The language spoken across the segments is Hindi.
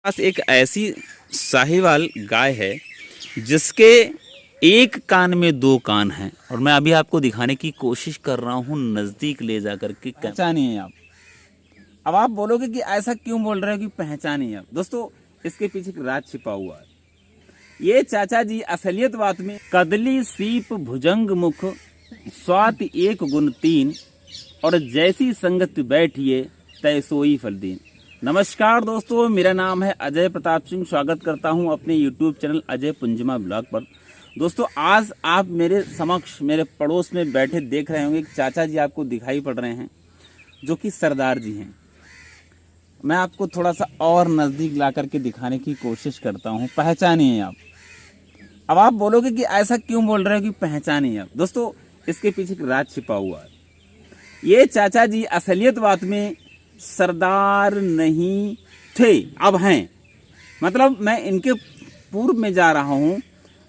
पास एक ऐसी साहिवाल गाय है जिसके एक कान में दो कान हैं और मैं अभी आपको दिखाने की कोशिश कर रहा हूँ नजदीक ले जाकर के। पहचानिए आप। अब आप बोलोगे कि ऐसा क्यों बोल रहे हो कि पहचानिए आप। दोस्तों, इसके पीछे एक राज छिपा हुआ है। ये चाचा जी असलियत बात में कदली सीप भुजंग मुख स्वाति एक गुण तीन और जैसी संगत बैठिए तय सोई फल दीन। नमस्कार दोस्तों, मेरा नाम है अजय प्रताप सिंह। स्वागत करता हूं अपने YouTube चैनल अजय पुंजमा ब्लॉग पर। दोस्तों, आज आप मेरे समक्ष मेरे पड़ोस में बैठे देख रहे होंगे कि चाचा जी आपको दिखाई पड़ रहे हैं जो कि सरदार जी हैं। मैं आपको थोड़ा सा और नज़दीक ला करके दिखाने की कोशिश करता हूँ। पहचानिए आप। अब आप बोलोगे कि ऐसा क्यों बोल रहे हो कि पहचानिए आप। दोस्तों, इसके पीछे एक राज छिपा हुआ है। ये चाचा जी असलियत बात में सरदार नहीं थे, अब हैं। मतलब मैं इनके पूर्व में जा रहा हूं।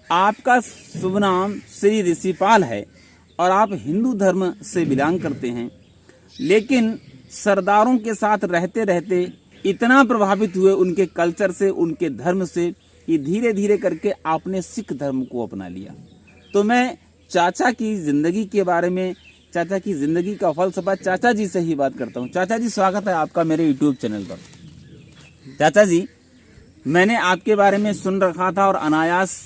आपका शुभ नाम श्री ऋषिपाल है और आप हिंदू धर्म से बिलोंग करते हैं, लेकिन सरदारों के साथ रहते रहते इतना प्रभावित हुए उनके कल्चर से, उनके धर्म से, कि धीरे धीरे करके आपने सिख धर्म को अपना लिया। तो मैं चाचा की जिंदगी के बारे में, चाचा की जिंदगी का फलसफा चाचा जी से ही बात करता हूँ। चाचा जी, स्वागत है आपका मेरे YouTube चैनल पर। चाचा जी, मैंने आपके बारे में सुन रखा था और अनायास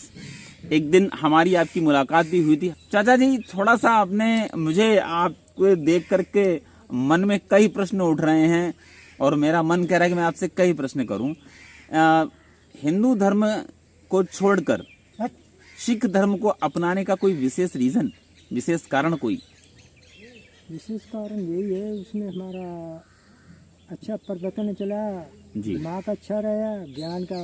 एक दिन हमारी आपकी मुलाकात भी हुई थी। चाचा जी, थोड़ा सा आपने मुझे आपको देख करके मन में कई प्रश्न उठ रहे हैं और मेरा मन कह रहा है कि मैं आपसे कई प्रश्न करूं। हिंदू धर्म को छोड़कर सिख धर्म को अपनाने का कोई विशेष रीजन, विशेष कारण? कोई विशेष कारण यही है, उसमें हमारा अच्छा परिवर्तन चला, दिमाग अच्छा रहा, ज्ञान का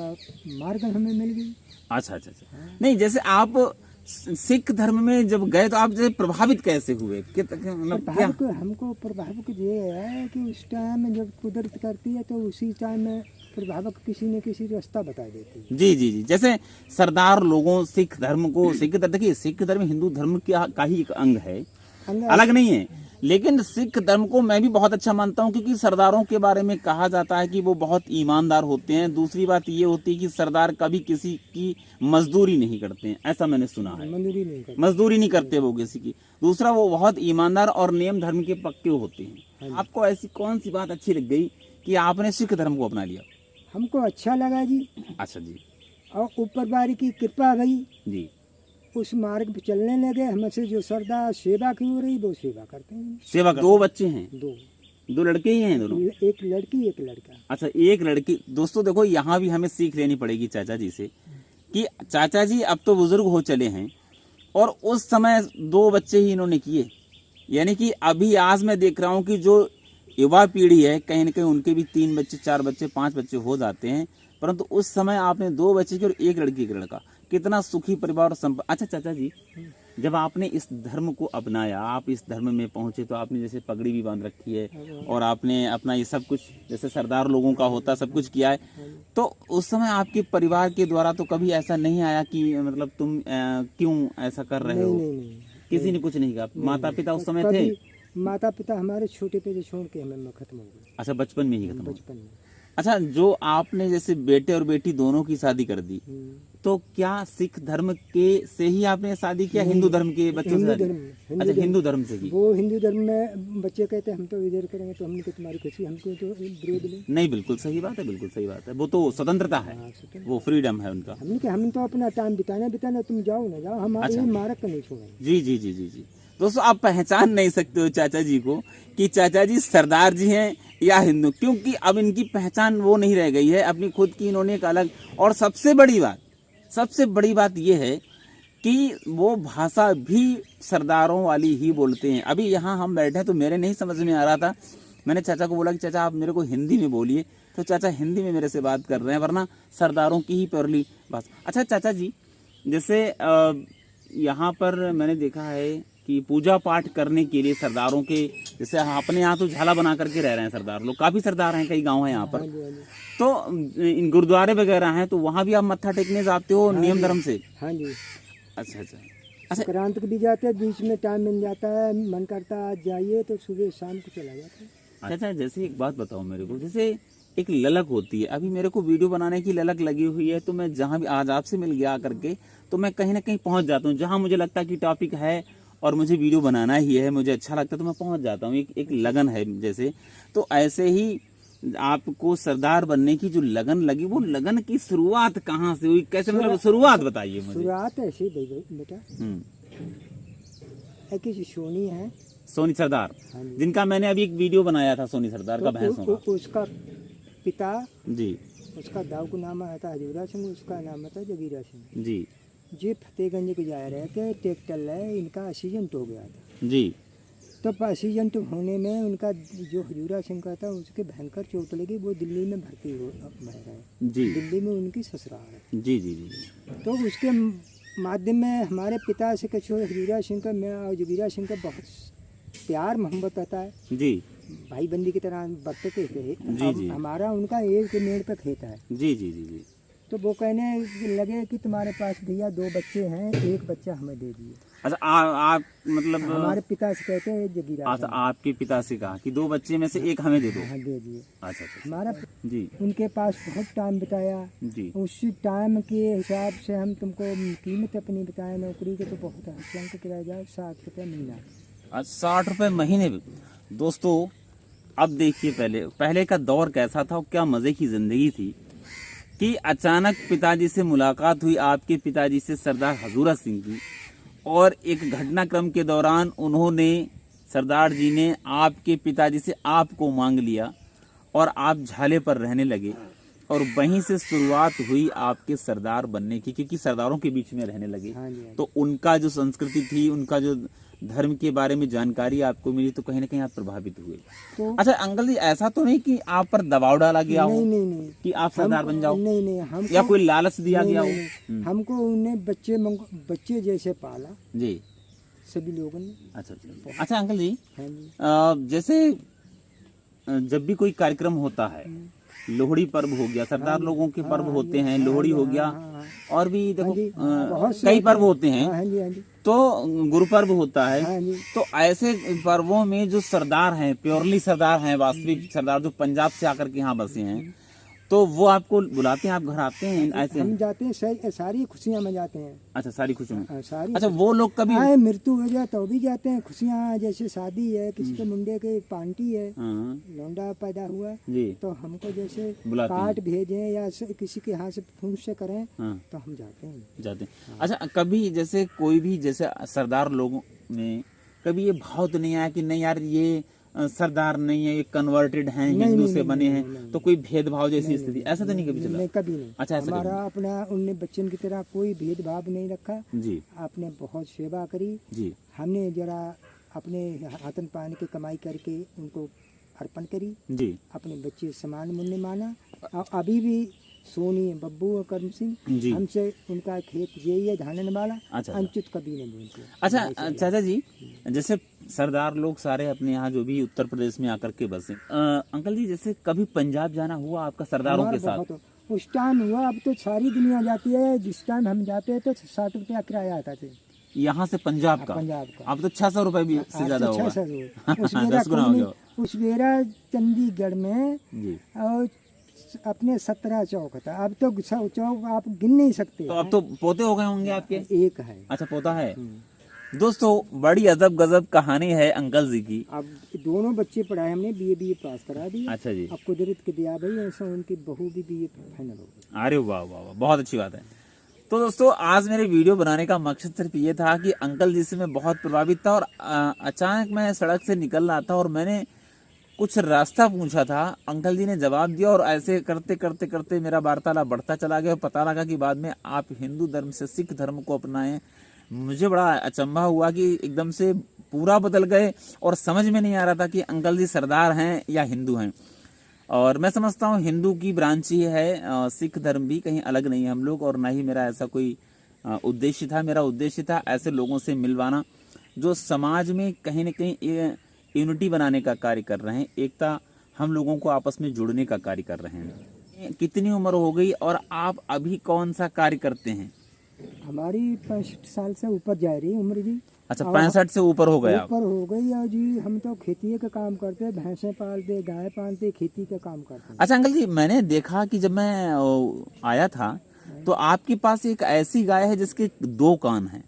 मार्ग हमें मिल गई। अच्छा अच्छा अच्छा। नहीं, जैसे आप सिख धर्म में जब गए तो आप जैसे प्रभावित कैसे हुए? हमको प्रभावक ये है कि उस टाइम जब कुदरत करती है तो उसी टाइम में प्रभावक किसी न किसी रास्ता बता देती है। जी जी जी। जैसे सरदार लोगों सिख धर्म को, सिख धर्म, देखिए सिख धर्म हिंदू धर्म का ही एक अंग है, अलग नहीं है। लेकिन सिख धर्म को मैं भी बहुत अच्छा मानता हूं, क्योंकि सरदारों के बारे में कहा जाता है कि वो बहुत ईमानदार होते हैं। दूसरी बात ये होती है कि सरदार कभी किसी की मजदूरी नहीं करते हैं, ऐसा मैंने सुना है। मजदूरी नहीं करते वो किसी की। दूसरा, वो बहुत ईमानदार और नियम धर्म के पक्के होते हैं। आपको ऐसी कौन सी बात अच्छी लग गई कि आपने सिख धर्म को अपना लिया? हमको अच्छा लगा जी। अच्छा जी। और ऊपर बारी की कृपा भई जी, उस मार्ग पे चलने लगे। हमसे जो सरदार सेवा की हो रही वो सेवा करते हैं। सेवा कर। दो बच्चे हैं? दो लड़के ही हैं दोनों? एक लड़की एक लड़का। अच्छा, एक लड़की। दोस्तों देखो, यहाँ भी हमें सीख लेनी पड़ेगी चाचा जी से कि चाचा जी अब तो बुजुर्ग हो चले हैं और उस समय दो बच्चे ही इन्होंने किए। यानी कि अभी आज मैं देख रहा हूँ कि जो युवा पीढ़ी है, कहीं न कहीं उनके भी 3 बच्चे, 4 बच्चे, 5 बच्चे हो जाते हैं, परंतु उस समय आपने 2 बच्चे की और एक लड़की एक लड़का। कितना सुखी परिवार और अच्छा चाचा जी, जब आपने इस धर्म को अपनाया, आप इस धर्म में पहुंचे, तो आपने जैसे पगड़ी भी बांध रखी है और आपने अपना ये सब कुछ जैसे सरदार लोगों का होता सब कुछ किया है, तो उस समय आपके परिवार के द्वारा तो कभी ऐसा नहीं आया कि मतलब तुम क्यों ऐसा कर रहे हो? किसी ने कुछ नहीं कहा? माता पिता उस समय थे? माता पिता हमारे छोटे पे छोड़ के हमें खत्म हो गए। अच्छा, बचपन में ही खत्म? बचपन में। अच्छा, जो आपने जैसे बेटे और बेटी दोनों की शादी कर दी, तो क्या सिख धर्म के से ही आपने शादी किया, हिंदू धर्म के बच्चों से? अच्छा, हिंदू धर्म से की। वो हिंदू धर्म में बच्चे कहते हैं हम तो इधर करेंगे, तो हमने तुम्हारी खुशी, हमको तो विरोध नहीं। बिल्कुल सही बात है, बिल्कुल सही बात है। वो तो स्वतंत्रता है, वो फ्रीडम है उनका। हम तो अपना टाइम बिताना, तुम जाओ ना जाओ, हमारे मार्ग का नहीं छोड़ेंगे। जी जी जी जी जी। दोस्तों, आप पहचान नहीं सकते हो चाचा जी को कि चाचा जी सरदार जी हैं या हिंदू, क्योंकि अब इनकी पहचान वो नहीं रह गई है, अपनी खुद की इन्होंने एक अलग। और सबसे बड़ी बात ये है कि वो भाषा भी सरदारों वाली ही बोलते हैं। अभी यहाँ हम बैठे हैं तो मेरे नहीं समझ में आ रहा था, मैंने चाचा को बोला कि चाचा आप मेरे को हिंदी में बोलिए, तो चाचा हिंदी में मेरे से बात कर रहे हैं, वरना सरदारों की ही प्योरली भाषा। अच्छा चाचा जी, जैसे यहाँ पर मैंने देखा है कि पूजा पाठ करने के लिए सरदारों के, जैसे अपने यहाँ तो झाला बना करके रह रहे हैं सरदार लोग, काफी सरदार हैं, कई गांव हैं यहाँ पर, तो इन गुरुद्वारे वगैरह हैं, तो वहाँ भी आप मत्था टेकने जाते हो नियम धर्म से? हाँ जी। अच्छा अच्छा। संक्रांत को भी जाते हैं, बीच में टाइम मिल जाता है, मन करता है जाइए, तो सुबह शाम को चला जाता है। अच्छा, जैसे एक बात बताओ मेरे को, जैसे एक ललक होती है। अभी मेरे को वीडियो बनाने की ललक लगी हुई है, तो मैं जहां भी आज आपसे मिल गया करके, तो मैं कहीं ना कहीं पहुंच जाता हूं। जहां मुझे लगता है कि टॉपिक है और मुझे वीडियो बनाना ही है, मुझे अच्छा लगता है, तो मैं पहुंच जाता हूं। एक लगन है जैसे। तो ऐसे ही आपको सरदार बनने की जो लगन लगी, वो लगन की शुरुआत कहाँ से हुई, कैसे, मतलब शुरुआत बताइए मुझे। शुरुआत ऐसी बेटा, एक सोनी है, सोनी सरदार, हाँ जी। जिनका मैंने अभी एक वीडियो बनाया था, सोनी सरदार का, भैंसों का। उसका पिता जी उसका दाऊ को नाम था हजूरा सिंह, उसका नाम था जगीरा सिंह जी जी। फतेहगंज के जा रहे थे, ट्रैक्टर लाए, इनका एक्सीडेंट हो गया था। जी तो एक्सीडेंट होने में उनका जो हजूरा सिंह का था, उसके भयंकर चोट लगी, वो दिल्ली में भर्ती हो रहे। जी दिल्ली में उनकी ससुराल है। जी जी जी तो उसके माध्यम में हमारे पिता से कछो हजूरा सिंह का, मैं और जगीरा सिंह का बहुत प्यार मोहब्बत आता है, जी भाई बंदी की तरह बरतते थे। जी जी हमारा उनका एक के मेड़ पे खेत है। जी जी जी जी। तो वो कहने लगे कि तुम्हारे पास भैया 2 बच्चे हैं, एक बच्चा हमें दे दिए। अच्छा, आप मतलब हमारे पिता से कहते हैं जगीरा अच्छा, आपके पिता से कहा कि 2 बच्चे में से एक हमें दे दो। हाँ दे दिए। अच्छा अच्छा हमारा जी उनके पास बहुत टाइम बिताया। जी। उसी टाइम के हिसाब से हम तुमको कीमत अपनी बताएं, नौकरी के तो बहुत हल्का किराया जाए, 60 रुपये महीना। आज 60 रुपये महीने में। दोस्तों अब देखिए, पहले का दौर कैसा था और क्या मजे की जिंदगी थी कि अचानक पिताजी से मुलाकात हुई, आपके पिताजी से, सरदार हजूरा सिंह की, और एक घटनाक्रम के दौरान उन्होंने, सरदार जी ने आपके पिताजी से आपको मांग लिया और आप झाले पर रहने लगे, और वहीं से शुरुआत हुई आपके सरदार बनने की, क्योंकि सरदारों के बीच में रहने लगे। हाँ जी, हाँ तो उनका जो संस्कृति थी, उनका जो धर्म के बारे में जानकारी आपको मिली, तो कहीं ना कहीं आप प्रभावित हुए। तो अच्छा अंकल जी, ऐसा तो नहीं कि आप पर दबाव डाला गया हो नहीं नहीं नहीं कि आप सरदार बन जाओ, नहीं नहीं, हम या कोई लालच दिया नहीं, गया नहीं, हो? नहीं, हमको उन्हें बच्चे जैसे पाला जी। सभी लोगों ने। अच्छा अच्छा। अच्छा अंकल जी, हाँ जी। जैसे जब भी कोई कार्यक्रम होता है, लोहड़ी पर्व हो गया, सरदार लोगों के पर्व होते हैं, लोहड़ी हो गया, और भी देखो बहुत से कई पर्व होते हैं, हाँ जी, हाँ जी, तो गुरु पर्व होता है। हाँ जी। तो ऐसे पर्वों में जो सरदार हैं, प्योरली सरदार हैं, वास्तविक सरदार जो पंजाब से आकर के यहाँ बसे हैं, तो वो आपको बुलाते हैं, आप घर आते हैं ऐसे? हम जाते हैं, सारी खुशियाँ में जाते हैं। अच्छा, सारी खुशियों में। सारी। अच्छा, वो लोग कभी हाँ, मृत्यु हो जाए तो भी जाते हैं। खुशियाँ जैसे शादी है, किसी के मुंडे के पार्टी है, हाँ, लौंडा पैदा हुआ, जी तो हमको जैसे बुलाते हैं। कार्ड भेजें या किसी के हाथ से फोन से करें, हाँ, तो हम जाते हैं। जाते हैं। अच्छा, कभी जैसे कोई भी जैसे सरदार लोगों में कभी ये भाव तो नहीं आया कि नहीं यार, ये सरदार नहीं है, ये कन्वर्टेड हैं, हिंदू से बने हैं, तो कोई भेदभाव जैसी स्थिति, ऐसा तो नहीं कभी चला? नहीं, कभी नहीं। अच्छा, ऐसा हमारा अपना उनने बच्चन की तरह कोई भेदभाव नहीं रखा। जी आपने बहुत सेवा करी। जी हमने जरा अपने हाथन पानी की कमाई करके उनको अर्पण करी। जी अपने बच्चे समान मुन्ने माना। अभी भी सोनी, बब्बू और करम सिंह, जी। हमसे उनका खेत यही है, धानन वाला। अच्छा। अंचित कभी नहीं बोलते। अच्छा चाचा जी, जैसे सरदार लोग सारे अपने यहाँ जो भी उत्तर प्रदेश में आकर के बसे, अंकल जी जैसे कभी पंजाब जाना हुआ आपका सरदारों के साथ? उस टाइम हुआ, अब तो सारी दुनिया जाती है। जिस टाइम हम जाते तो 60 रुपया किराया आता थे यहाँ से पंजाब का? पंजाब का। अब तो 600 रुपए भी से ज्यादा होगा। 10 गुना हो गया। उस बेरा चंडीगढ़ में जी। और अपने 17 चौक था। अब तो चौक आप गिन नहीं सकते। तो अब तो पोते हो गए होंगे आपके? एक है। अच्छा, पोता है। दोस्तों बड़ी अजब गजब कहानी है अंकल जी की। अब दोनों बच्चे पढ़ाए हमने, बीए पास करा दिया। अच्छा जी। अब कुदरत के दिया भाई, ऐसा उनकी बहू भी बीए फाइनल हो गई। अरे वाह वाह वाह, बहुत अच्छी बात है। तो दोस्तों आज मेरे वीडियो बनाने का मकसद सिर्फ ये था कि अंकल जी से मैं बहुत प्रभावित था, और अचानक मैं सड़क से निकल रहा था और मैंने कुछ रास्ता पूछा था, अंकल जी ने जवाब दिया, और ऐसे करते करते करते मेरा वार्तालाप बढ़ता चला गया और पता लगा कि बाद में आप हिंदू धर्म से सिख धर्म को अपनाएं। मुझे बड़ा अचंभा हुआ कि एकदम से पूरा बदल गए, और समझ में नहीं आ रहा था कि अंकल जी सरदार हैं या हिंदू हैं। और मैं समझता हूँ हिंदू की ब्रांच ही है, सिख धर्म भी कहीं अलग नहीं है हम लोग, और ना ही मेरा ऐसा कोई उद्देश्य था। मेरा उद्देश्य था ऐसे लोगों से मिलवाना जो समाज में कहीं न कहीं यूनिटी बनाने का कार्य कर रहे हैं, एकता, हम लोगों को आपस में जुड़ने का कार्य कर रहे हैं। कितनी उम्र हो गई और आप अभी कौन सा कार्य करते हैं? हमारी 65 साल से ऊपर जा रही उम्र जी। अच्छा, 65 से ऊपर हो गए आप? ऊपर हो गई है जी। हम तो खेती का काम करते, भैंसे पालते, गाय पालते, खेती का काम करते हैं। अच्छा अंकल जी, मैंने देखा कि जब मैं आया था तो आपके पास एक ऐसी गाय है जिसके 2 कान हैं,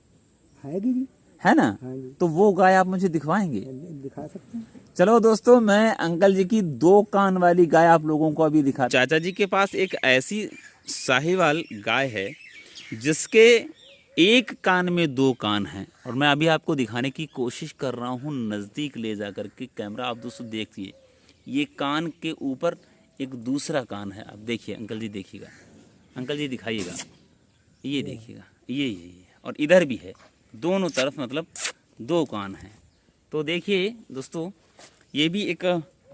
है जी। है ना? हाँ जी, तो वो गाय आप मुझे दिखवाएंगे? दिखा सकते हैं। चलो दोस्तों, मैं अंकल जी की 2 कान वाली गाय आप लोगों को अभी दिखा। चाचा जी के पास एक ऐसी साहिवाल गाय है जिसके एक कान में 2 कान हैं, और मैं अभी आपको दिखाने की कोशिश कर रहा हूँ नज़दीक ले जा कर के। कैमरा आप दोस्तों देखिए, ये कान के ऊपर एक दूसरा कान है। आप देखिए अंकल जी, देखिएगा अंकल जी, दिखाइएगा, ये देखिएगा, ये और इधर भी है, दोनों तरफ मतलब 2 कान हैं। तो देखिए दोस्तों, ये भी एक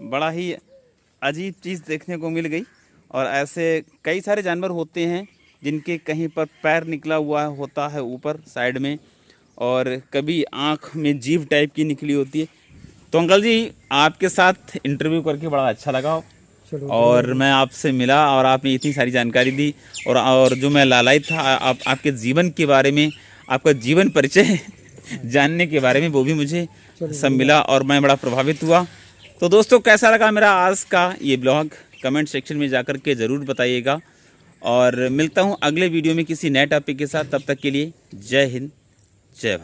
बड़ा ही अजीब चीज़ देखने को मिल गई। और ऐसे कई सारे जानवर होते हैं जिनके कहीं पर पैर निकला हुआ होता है ऊपर साइड में, और कभी आँख में जीभ टाइप की निकली होती है। तो अंकल जी, आपके साथ इंटरव्यू करके बड़ा अच्छा लगा, और मैं आपसे मिला और आपने इतनी सारी जानकारी दी, और जो मैं लालायित था आपके जीवन के बारे में, आपका जीवन परिचय जानने के बारे में, वो भी मुझे सब मिला और मैं बड़ा प्रभावित हुआ। तो दोस्तों, कैसा लगा मेरा आज का ये ब्लॉग, कमेंट सेक्शन में जाकर के ज़रूर बताइएगा। और मिलता हूँ अगले वीडियो में किसी नए टॉपिक के साथ। तब तक के लिए जय हिंद, जय भारत।